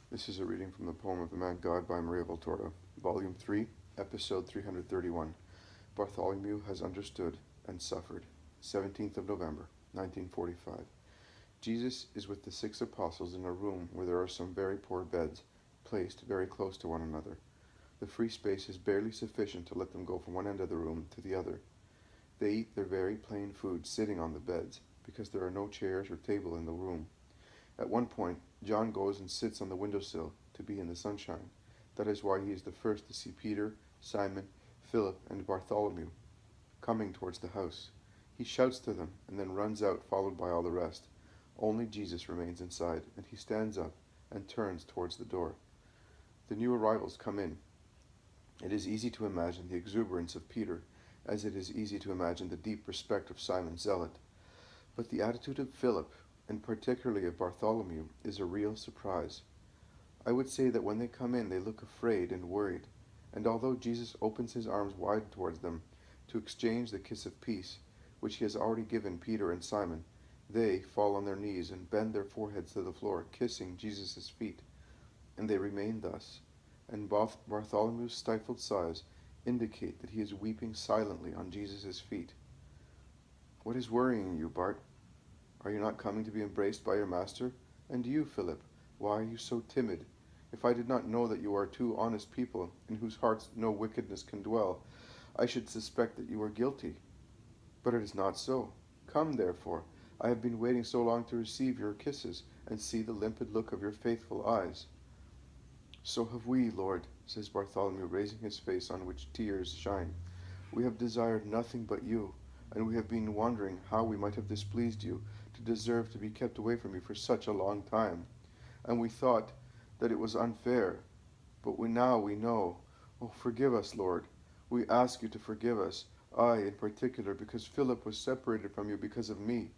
This is a reading from the poem of the Man God by Maria Valtorta, Volume 3, Episode 331. Bartholomew has understood and suffered. 17th of November, 1945. Jesus is with the 6 apostles in a room where there are some very poor beds, placed very close to one another. The free space is barely sufficient to let them go from one end of the room to the other. They eat their very plain food sitting on the beds, because there are no chairs or table in the room. At one point, John goes and sits on the windowsill to be in the sunshine. That is why he is the first to see Peter, Simon, Philip, and Bartholomew coming towards the house. He shouts to them and then runs out, followed by all the rest. Only Jesus remains inside, and he stands up and turns towards the door. The new arrivals come in. It is easy to imagine the exuberance of Peter, as it is easy to imagine the deep respect of Simon Zealot. But the attitude of Philip, and particularly of Bartholomew, is a real surprise. I would say that when they come in, they look afraid and worried, and although Jesus opens his arms wide towards them to exchange the kiss of peace, which he has already given Peter and Simon, they fall on their knees and bend their foreheads to the floor, kissing Jesus' feet, and they remain thus, and Bartholomew's stifled sighs indicate that he is weeping silently on Jesus' feet. "What is worrying you, Bart? Are you not coming to be embraced by your master? And you, Philip, why are you so timid? If I did not know that you are two honest people, in whose hearts no wickedness can dwell, I should suspect that you are guilty. But it is not so. Come, therefore. I have been waiting so long to receive your kisses, and see the limpid look of your faithful eyes." "So have we, Lord," says Bartholomew, raising his face on which tears shine. "We have desired nothing but you, and we have been wondering how we might have displeased you, to deserve to be kept away from you for such a long time. And we thought that it was unfair, but now we know. Oh, forgive us, Lord. We ask you to forgive us, I in particular, because Philip was separated from you because of me,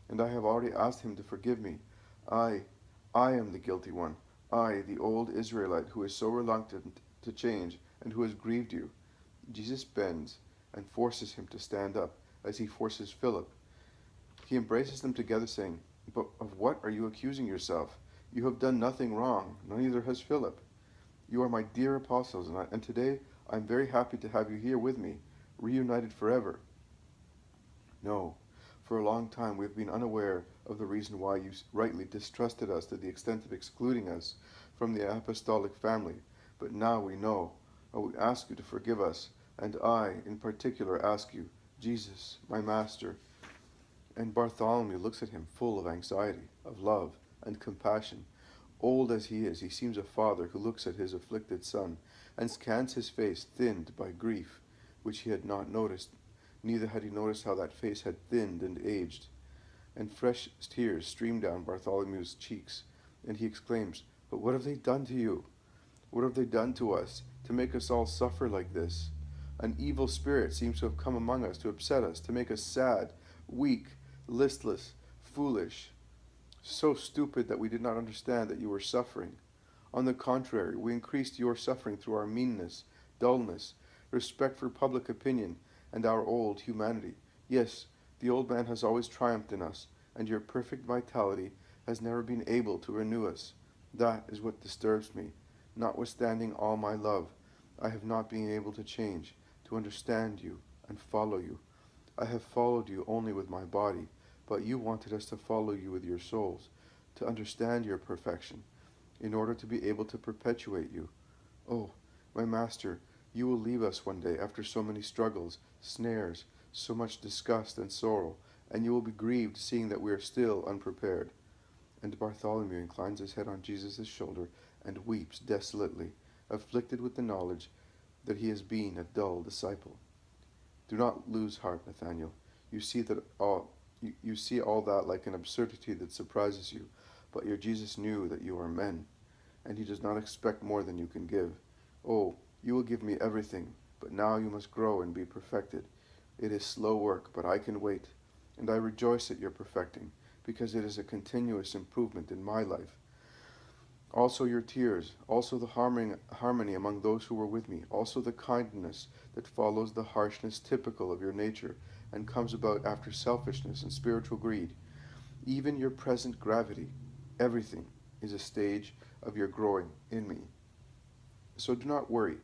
and I have already asked him to forgive me. I am the guilty one, I, the old Israelite who is so reluctant to change and who has grieved you." Jesus bends and forces him to stand up, as he forces Philip. He embraces them together, saying, "But of what are you accusing yourself? You have done nothing wrong, neither has Philip. You are my dear apostles, and today I am very happy to have you here with me, reunited forever. No, for a long time we have been unaware of the reason why you rightly distrusted us to the extent of excluding us from the apostolic family, but now we know. Oh, we ask you to forgive us, and I, in particular, ask you, Jesus, my Master." And Bartholomew looks at him full of anxiety, of love, and compassion. Old as he is, he seems a father who looks at his afflicted son, and scans his face thinned by grief, which he had not noticed, neither had he noticed how that face had thinned and aged. And fresh tears stream down Bartholomew's cheeks, and he exclaims, "But what have they done to you? What have they done to us, to make us all suffer like this? An evil spirit seems to have come among us to upset us, to make us sad, weak, listless, foolish, so stupid that we did not understand that you were suffering. On the contrary, we increased your suffering through our meanness, dullness, respect for public opinion, and our old humanity. Yes, the old man has always triumphed in us, and your perfect vitality has never been able to renew us. That is what disturbs me. Notwithstanding all my love, I have not been able to change, to understand you and follow you. I have followed you only with my body, but you wanted us to follow you with your souls, to understand your perfection, in order to be able to perpetuate you. Oh, my Master, you will leave us one day after so many struggles, snares, so much disgust and sorrow, and you will be grieved seeing that we are still unprepared." And Bartholomew inclines his head on Jesus' shoulder and weeps desolately, afflicted with the knowledge that he has been a dull disciple. Do not lose heart, Nathaniel. You see all that like an absurdity that surprises you, but your Jesus knew that you are men, and he does not expect more than you can give. Oh, you will give me everything, but now you must grow and be perfected. It is slow work, but I can wait, and I rejoice at your perfecting, because it is a continuous improvement in my life. Also your tears, also the harmony among those who were with me, also the kindness that follows the harshness typical of your nature and comes about after selfishness and spiritual greed. Even your present gravity, everything, is a stage of your growing in me. So do not worry.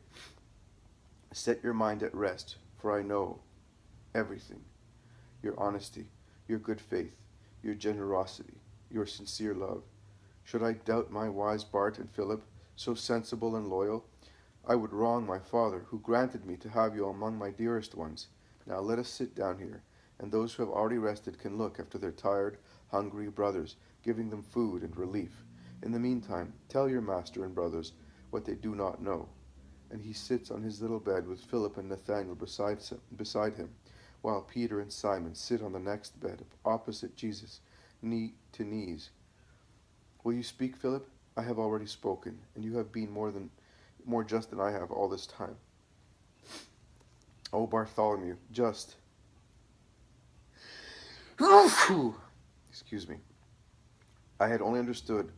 Set your mind at rest, for I know everything: your honesty, your good faith, your generosity, your sincere love. Should I doubt my wise Bart and Philip, so sensible and loyal? I would wrong my Father, who granted me to have you among my dearest ones. Now let us sit down here, and those who have already rested can look after their tired, hungry brothers, giving them food and relief. In the meantime, tell your master and brothers what they do not know. And he sits on his little bed with Philip and Nathanael beside him, while Peter and Simon sit on the next bed opposite Jesus, knee to knees. Will you speak, Philip? I have already spoken, and you have been more just than I have all this time. Oh, Bartholomew, just. Excuse me. I had only understood.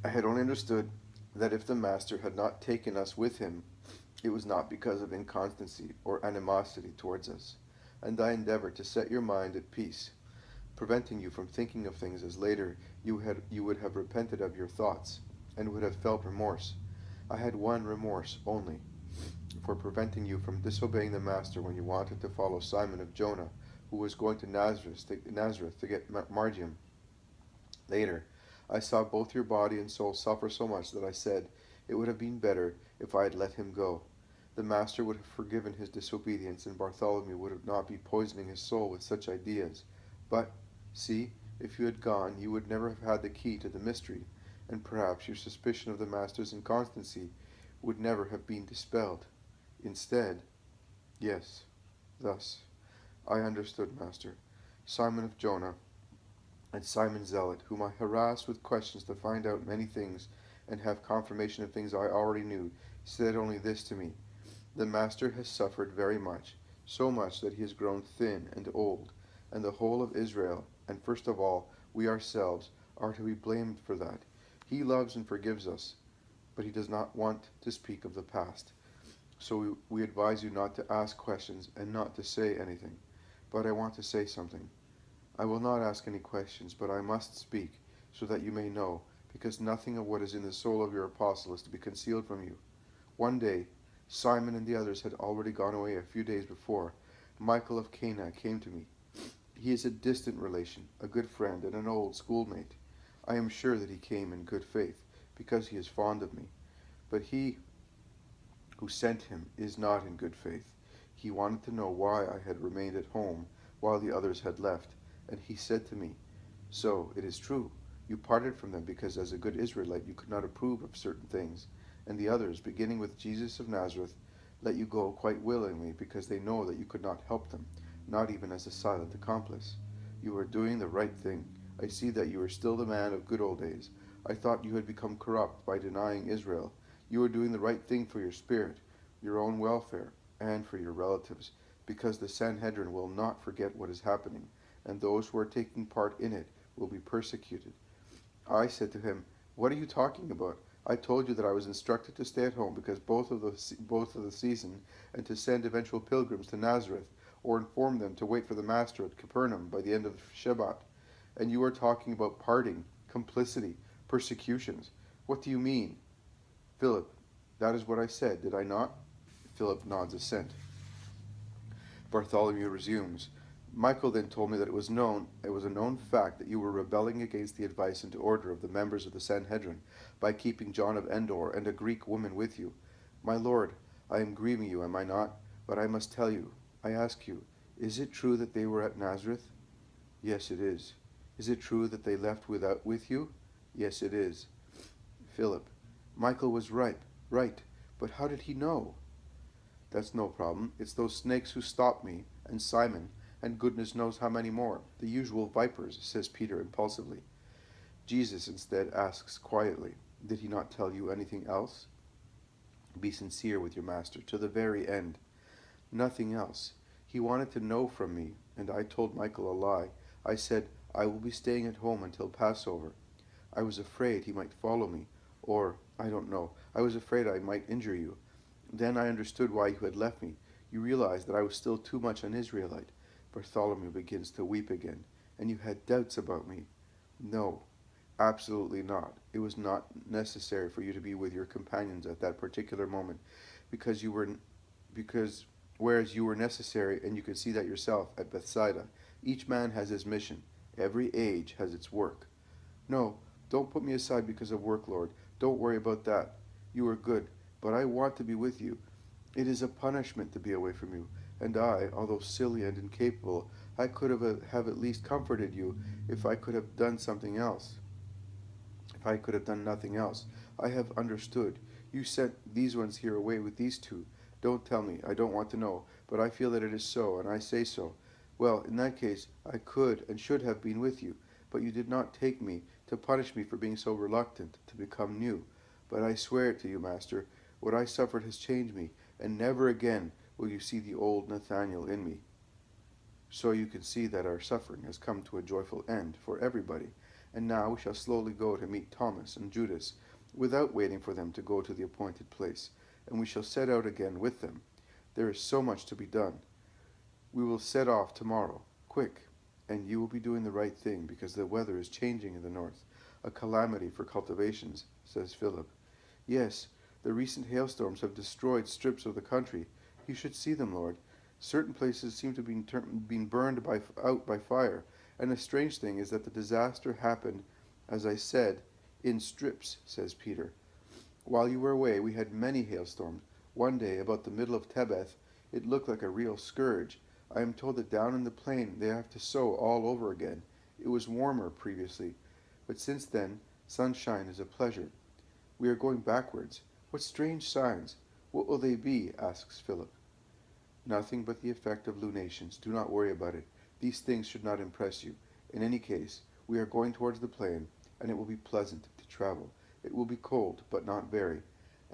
I had only understood that if the Master had not taken us with him, it was not because of inconstancy or animosity towards us. And I endeavored to set your mind at peace, preventing you from thinking of things as later you would have repented of your thoughts, and would have felt remorse. I had one remorse only, for preventing you from disobeying the Master when you wanted to follow Simon of Jonah, who was going to Nazareth to get martyrdom. Later, I saw both your body and soul suffer so much that I said, it would have been better if I had let him go. The Master would have forgiven his disobedience, and Bartholomew would not be poisoning his soul with such ideas. But, see, if you had gone, you would never have had the key to the mystery, and perhaps your suspicion of the Master's inconstancy would never have been dispelled. Instead, yes, thus, I understood, Master. Simon of Jonah and Simon Zealot, whom I harassed with questions to find out many things and have confirmation of things I already knew, said only this to me: the Master has suffered very much, so much that he has grown thin and old, and the whole of Israel, and first of all we ourselves, are to be blamed for that. He loves and forgives us, but he does not want to speak of the past. So we advise you not to ask questions and not to say anything. But I want to say something. I will not ask any questions, but I must speak, so that you may know, because nothing of what is in the soul of your apostle is to be concealed from you. One day, Simon and the others had already gone away a few days before. Michael of Cana came to me. He is a distant relation, a good friend, and an old schoolmate. I am sure that he came in good faith, because he is fond of me. But he who sent him is not in good faith. He wanted to know why I had remained at home while the others had left, and he said to me, so it is true, you parted from them because as a good Israelite you could not approve of certain things, and the others, beginning with Jesus of Nazareth, let you go quite willingly because they know that you could not help them, not even as a silent accomplice. You are doing the right thing. I see that you are still the man of good old days. I thought you had become corrupt by denying Israel. You are doing the right thing for your spirit, your own welfare, and for your relatives, because the Sanhedrin will not forget what is happening, and those who are taking part in it will be persecuted. I said to him, what are you talking about? I told you that I was instructed to stay at home because both of the season, and to send eventual pilgrims to Nazareth, or inform them to wait for the Master at Capernaum by the end of Shebat. And you are talking about parting, complicity, persecutions. What do you mean? Philip, that is what I said, did I not? Philip nods assent. Bartholomew resumes. Michael then told me that it was a known fact that you were rebelling against the advice and order of the members of the Sanhedrin by keeping John of Endor and a Greek woman with you. My lord, I am grieving you, am I not? But I must tell you, I ask you, is it true that they were at Nazareth? Yes, it is. Is it true that they left with you? Yes, it is. Philip, Michael was right, but how did he know? That's no problem. It's those snakes who stopped me, and Simon, and goodness knows how many more, the usual vipers, says Peter impulsively. Jesus instead asks quietly, did he not tell you anything else? Be sincere with your master to the very end. Nothing else. He wanted to know from me, and I told Michael a lie. I said, I will be staying at home until Passover. I was afraid he might follow me, or, I don't know, I was afraid I might injure you. Then I understood why you had left me. You realized that I was still too much an Israelite. Bartholomew begins to weep again, and you had doubts about me. No, absolutely not. It was not necessary for you to be with your companions at that particular moment, because you were because whereas you were necessary and you could see that yourself at Bethsaida. Each man has his mission. Every age has its work. No, don't put me aside because of work, Lord. Don't worry about that. You are good, but I want to be with you. It is a punishment to be away from you, and I, although silly and incapable, I could have at least comforted you if I could have done something else. If I could have done nothing else. I have understood. You sent these ones here away with these two. Don't tell me. I don't want to know. But I feel that it is so, and I say so. Well, in that case, I could and should have been with you, but you did not take me to punish me for being so reluctant to become new. But I swear it to you, Master, what I suffered has changed me, and never again will you see the old Nathaniel in me. So you can see that our suffering has come to a joyful end for everybody, and now we shall slowly go to meet Thomas and Judas, without waiting for them to go to the appointed place, and we shall set out again with them. There is so much to be done. We will set off tomorrow, quick, and you will be doing the right thing, because the weather is changing in the north, a calamity for cultivations, says Philip. Yes, the recent hailstorms have destroyed strips of the country. You should see them, Lord. Certain places seem to be being burned out by fire, and the strange thing is that the disaster happened, as I said, in strips, says Peter. While you were away, we had many hailstorms. One day, about the middle of Tebeth, it looked like a real scourge. I am told that down in the plain they have to sow all over again. It was warmer previously, but since then, sunshine is a pleasure. We are going backwards. What strange signs! What will they be? Asks Philip. Nothing but the effect of lunations. Do not worry about it. These things should not impress you. In any case, we are going towards the plain, and it will be pleasant to travel. It will be cold, but not very,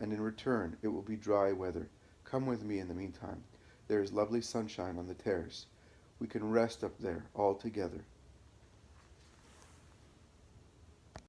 and in return it will be dry weather. Come with me in the meantime. There is lovely sunshine on the terrace. We can rest up there all together.